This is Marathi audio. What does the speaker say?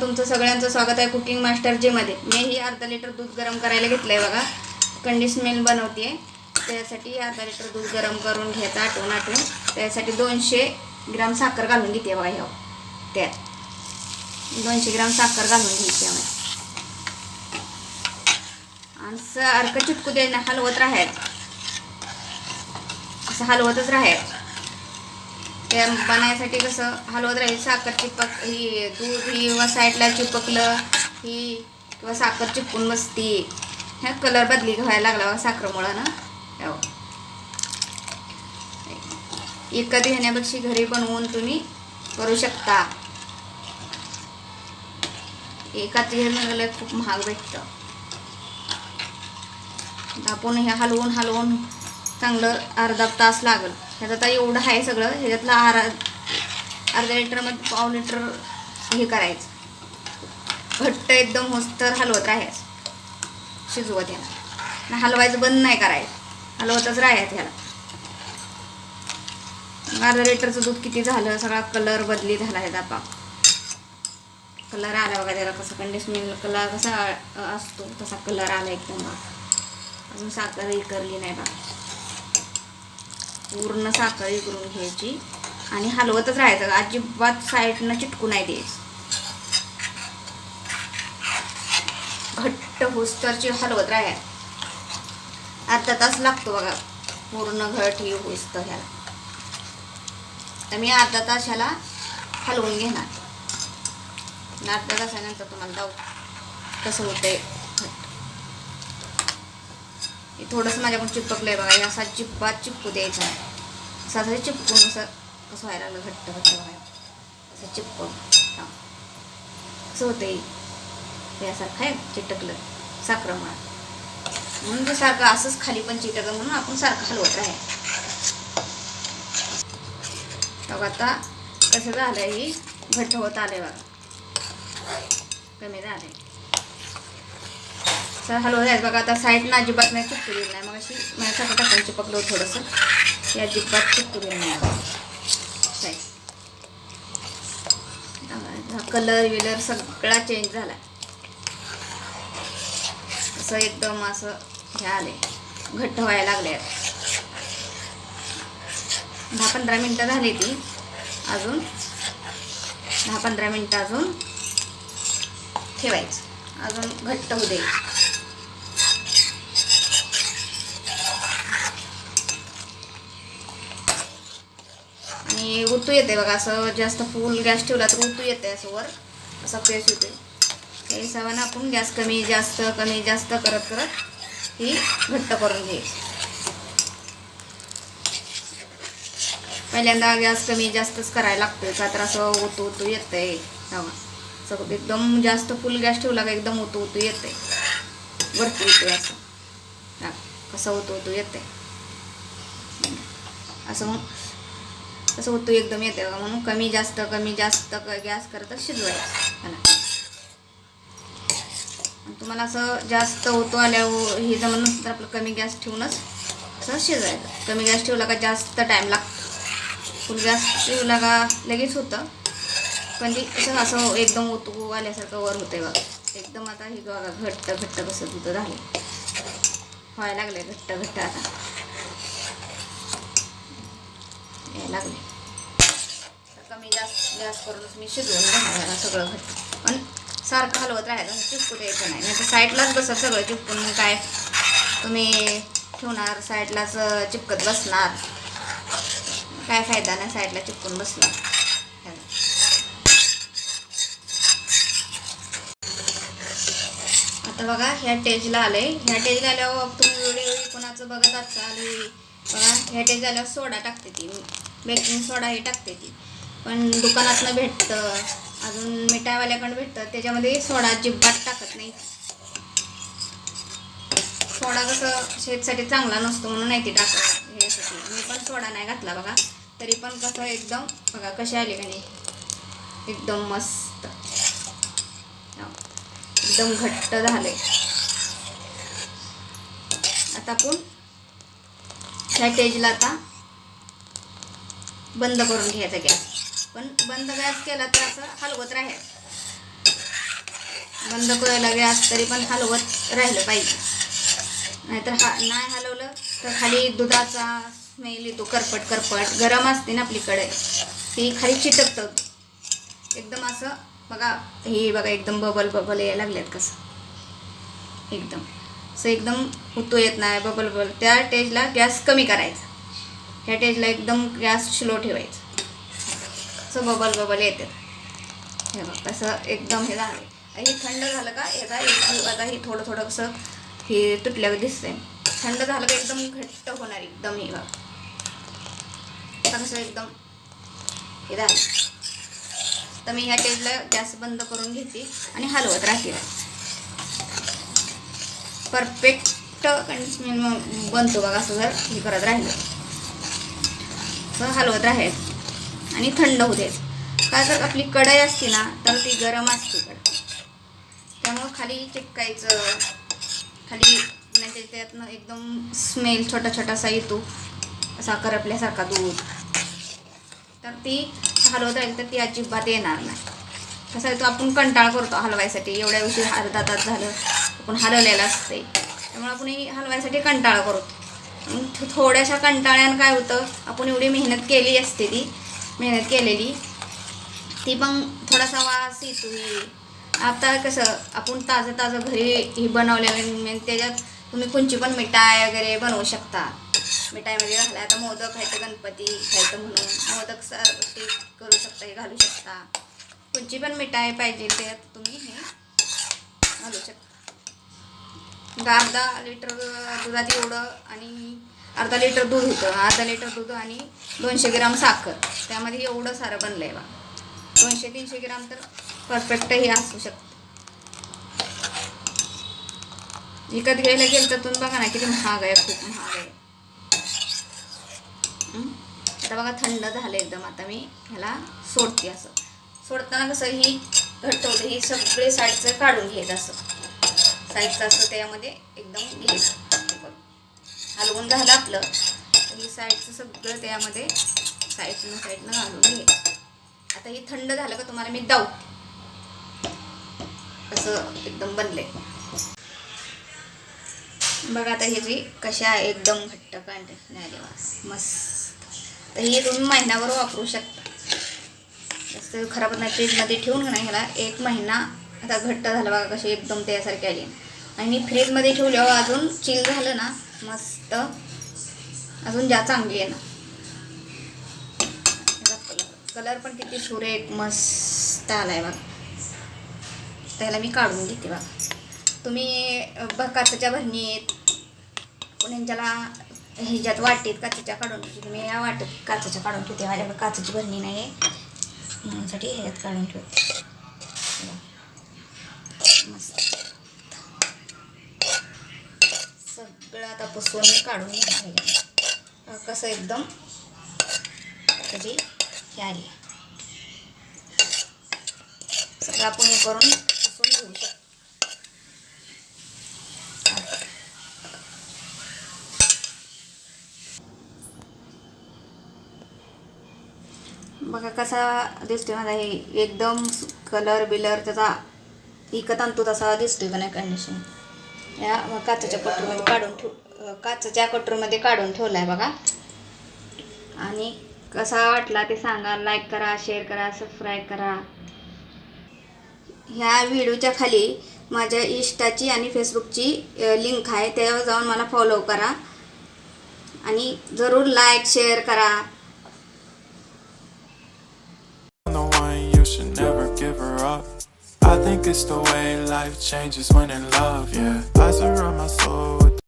तुमचं सगळ्यांचं स्वागत आहे कुकिंग मास्टर जे मध्ये। मी ही अर्धा लिटर दूध गरम करायला घेतलंय बघा। कंडिश मिल्क बनवते त्यासाठी अर्धा लिटर दूध गरम करून घ्यायचं आटून त्यासाठी 200 ग्राम साखर घालून घेते बघा। ह्या त्यात 200 ग्राम साखर घालून घ्यायची आहे आणि सारखं चिटकू द्यायला हलवत राहायचं, असं हलवतच राहायचं। त्या बनायसाठी कसं हलवत राहील, साखर चिपक ही दूध ही व साईडला चिपकलं ही किंवा साखर चिपकून बसती, ह्या कलर बदली व्हायला लागला साखरेमुळं ना। विकत घेण्यापेक्षा घरी बनवून तुम्ही करू शकता। एकाच घेऊन खूप महाग भेटतं। आपण हे हलवून चांगलं अर्धा तास लागेल। ह्यात आता एवढं आहे सगळं, ह्याच्यातलं अर्धा लिटरमध्ये पाव लिटर हे करायचं, घट्ट एकदम होस्तर हलवत राहायचं, शिजवत ह्याला हलवायचं बंद नाही करायचं, हलवतच राहायचं ह्याला। अर्धा लिटरचं दूध किती झालं, सगळा कलर बदली झाला ह्याचा पाक, कलर आला बघा त्याला, कसं कंडिश मिल्क कलर कसा असतो तसा कलर आला एकदम। अजून साखर इकरली नाही बघा, पूर्ण साखर इकरून घ्यायची आणि हलवतच राहायचं, अजिबात साईडनं चिटकू नाही द्यायचं। घट्ट होस्तरची हलवत राहायचं, अर्धा तास लागतो बघा पूर्ण घट ही होस्त ह्याला। तर मी अर्धा तास ह्याला हलवून घेणार, अर्धा तासानंतर तुम्हाला दाव कसं होतंय। थोडंसं माझ्याकडून चिपकलंय बघा, हे असा चिपकू द्यायचा, असं चिपकून कसं व्हायला लागलं, घट्ट व्हायला असं चिपकून कसं होतंय यासारखं आहे चिटकलं साखरेमुळं, म्हणून ते सारखं असंच खाली पण चिटकलं म्हणून आपण सारखं हलवत राहायचं। बघा आता कसं झालंय, ही घट्ट होत आलंय बघा, कमी झालंय, हलवत आहे बघा। आता साईडनं अजिबात नाही चिपकू दिलं नाही, मग अशी माझ्या साखर टाकून चिपकलं थोडंसं, हे अजिबात चिपकू दिलं नाही साईड। कलर विलर सगळा चेंज झाला, असं एकदम असं हे आले, घट्ट व्हायला लागले। 10-15 मिनटं झाली ती, अजून 10-15 मिनटं अजून ठेवायचं, अजून घट्ट होऊ द्यायचं। आणि उतू येते बघा, असं जास्त फुल गॅस ठेवला तर उतू येते, असं वर असा पेस होते। त्या हिशोबाने आपण गॅस कमी जास्त करत ही घट्ट करून घ्यायची। पहिल्यांदा गॅस कमी जास्तच करायला लागतोय, का तर असं उतू येतंय सगळं, एकदम जास्त फुल गॅस ठेवला का एकदम उतू येतंय, वरती येतोय असं, कसं उतू येतंय असं, मग तसं उतू एकदम येते बघा। म्हणून कमी जास्त गॅस करतच शिजवायचं। तुम्हाला असं जास्त उतू आल्यावर हे जमलं नसतं तर आपलं कमी गॅस ठेवूनच असं शिजवायचं। कमी गॅस ठेवला का जास्त टाईम लागतो, फुल गॅस ठेवला का लगेच होतं, पण ते कसं असं एकदम उतू आल्यासारखं वर होतंय बघा एकदम। आता हे बघा घट्ट कसं दुधं झालं, व्हायला लागले घट्ट आता यायला लागले। कमी जास्त गॅस करूनच मी शिजवून घेणार सगळं घट्ट, पण सारखं हलवत राहायचं, चिपकू द्यायचं नाही, तर साईडलाच बसत सगळं चिपकून, मग काय तुम्ही ठेवणार साईडलाच चिपकत बसणार, काय फायदा नाही साईडला चिपकून बसला। आता बघा ह्या टेजला आलंय, ह्या टेजला आल्यावर तुम्ही व्हिडिओ कोणाचं बघत असाल बघा, ह्या टेज आल्यावर सोडा टाकते ती, बेकिंग सोडा हे टाकते ती, पण दुकानातनं भेटतं, अजून मिठाईवाल्याकडं भेटतं, त्याच्यामध्ये सोडा अजिबात टाकत नाही। सोडा कसं शेतसाठी चांगला नसतो म्हणून नाही ती टाकत, ह्यासाठी मी पण सोडा नाही घातला बघा, तरी पण कसं एकदम बघा कसे आले का नाही, एकदम मस्त एकदम घट्ट झाले। आता आपण ह्या टेजला आता बंद करून घ्यायचा गॅस, पण बंद गॅस केला तर असं हलवत राहायचं, बंद करायला गॅस तरी पण हलवत राहिलं पाहिजे, नाहीतर नाही हलवलं तर खाली दुधाचा स्मेल येतो, करपट करपट. गरम असते ना आपली कढई, ती खाली चिटकतं एकदम. असं बघा, हे बघा एकदम बबल बबल यायला लागल्यात कसं एकदम. असं एकदम उतू येत नाही, बबल बबल. त्या टेजला गॅस कमी करायचा, त्या टेजला एकदम गॅस स्लो ठेवायचा. असं बबल बबल येते. हे बघा कसं एकदम हे झालं. हे थंड झालं का आता हे थोडं थोडं कसं हे तुटल्यावर दिसतंय. थंड झालं का एकदम घट्ट होणार एकदम. हे बघा आता कसं एकदम हे झालं. तर मी ह्या टेजला गॅस बंद करून घेते आणि हलवत राहते. परफेक्ट कंडिशन बनतो बघा. असं जर हे करत राहिलं, असं हलवत राहायचं आणि थंड होऊ द्यायचं. का तर आपली कढई असते ना तर ती गरम असते कढई, त्यामुळं खाली चिटकायचं. खाली म्हणजे त्यातनं एकदम स्मेल छोटा छोटासा येतो, असा करपल्यासारखा दूध. तर ती हलवत राहील तर ती अजिबात येणार नाही. कसं आहे, तो आपण कंटाळा करतो हलवायसाठी. एवढ्या उशीर अर्धा तास झालं आपण हलवलेलं असते, त्यामुळे आपण हलवायसाठी कंटाळा करतो. थोड्याशा कंटाळ्यानं काय होतं, आपण एवढी मेहनत केली असते, ती मेहनत केलेली ती पण थोडासा वास येतो. आता कसं आपण ताजं घरी ही बनवलेलं, त्याच्यात तुम्ही कोणची पण मिठाई वगैरे बनवू शकता. मिठाईमध्ये घाला, आता मोदक खायचं, गणपती खायचं म्हणून मोदक सारखी करू शकता, हे घालू शकता. कोणची पण मिठाई पाहिजे त्यात तुम्ही हे घालू शकता. अर्धा लिटर दुधात एवढं आणि अर्धा लिटर दूध होतं. अर्धा लिटर दूध आणि 200 ग्राम साखर, त्यामध्ये एवढं सारं बनलं आहे बा. 200-300 ग्राम तर परफेक्ट हे असू शकतं. विकत घ्यायला गेलं तर तुम्ही बघा ना किती महाग आहे, खूप महाग आहे. आता बघा थंड झालं एकदम. आता मी ह्याला सोडते. असं सोडताना कसं ही घट्ट होतं, ही सगळे साईडचं काढून घ्यायचं. असं साईडचं असं त्यामध्ये एकदम घ्यायचं. हलवून झालं आपलं, ही साईडचं सगळं त्यामध्ये साईडनं घालून घ्यायचं. आता ही थंड झालं का तुम्हाला मी दावते कसं एकदम बनले बघा. आता हे जी कशी आहे एकदम घट्ट कांडे मस्त. तर ही तुम्ही महिनाभर वापरू शकता, जास्त खराब नाही. फ्रीजमध्ये ठेवून नाही ह्याला 1 महिना. आता घट्ट झालं बघा कशी एकदम त्यासारखी आली. आणि फ्रीजमध्ये ठेवल्यावर अजून चिल झालं ना मस्त, अजून चांगली आहे ना. कलर पण किती सुरेख मस्त आलाय बघा. त्याला मी काढून घेते बघा. तुम्ही काचेच्या भरणीत पण ह्याच्याला ह्याच्यात वाटीत काचेच्या काढून ठेवते. तुम्ही या वाटीत काचेच्या काढून ठेवते. माझ्याकडे काचेची भरणी नाही आहे म्हणूनसाठी ह्याच्यात काढून ठेवते. मस्त सगळं आता पुसून मी काढून घेते. कसं एकदम त्याची हे आली. सगळं आपण हे करून पुसून घेऊ शकतो. बघा कसा दिसतोय माझा. हे एकदम कलर बिलर त्याचा इकत आणतो तसा दिसतोय का नाही कंडिशन. या काचेच्या कटोरीमध्ये काढून ठेवलाय बघा. आणि कसा वाटला ते सांगा. लाईक करा, शेअर करा, सबस्क्राईब करा. ह्या व्हिडिओच्या खाली माझ्या इंस्टाची आणि फेसबुकची लिंक आहे, त्यावर जाऊन मला फॉलो करा आणि जरूर लाईक शेअर करा. I think it's the way life changes when in love, yeah. I surround my soul with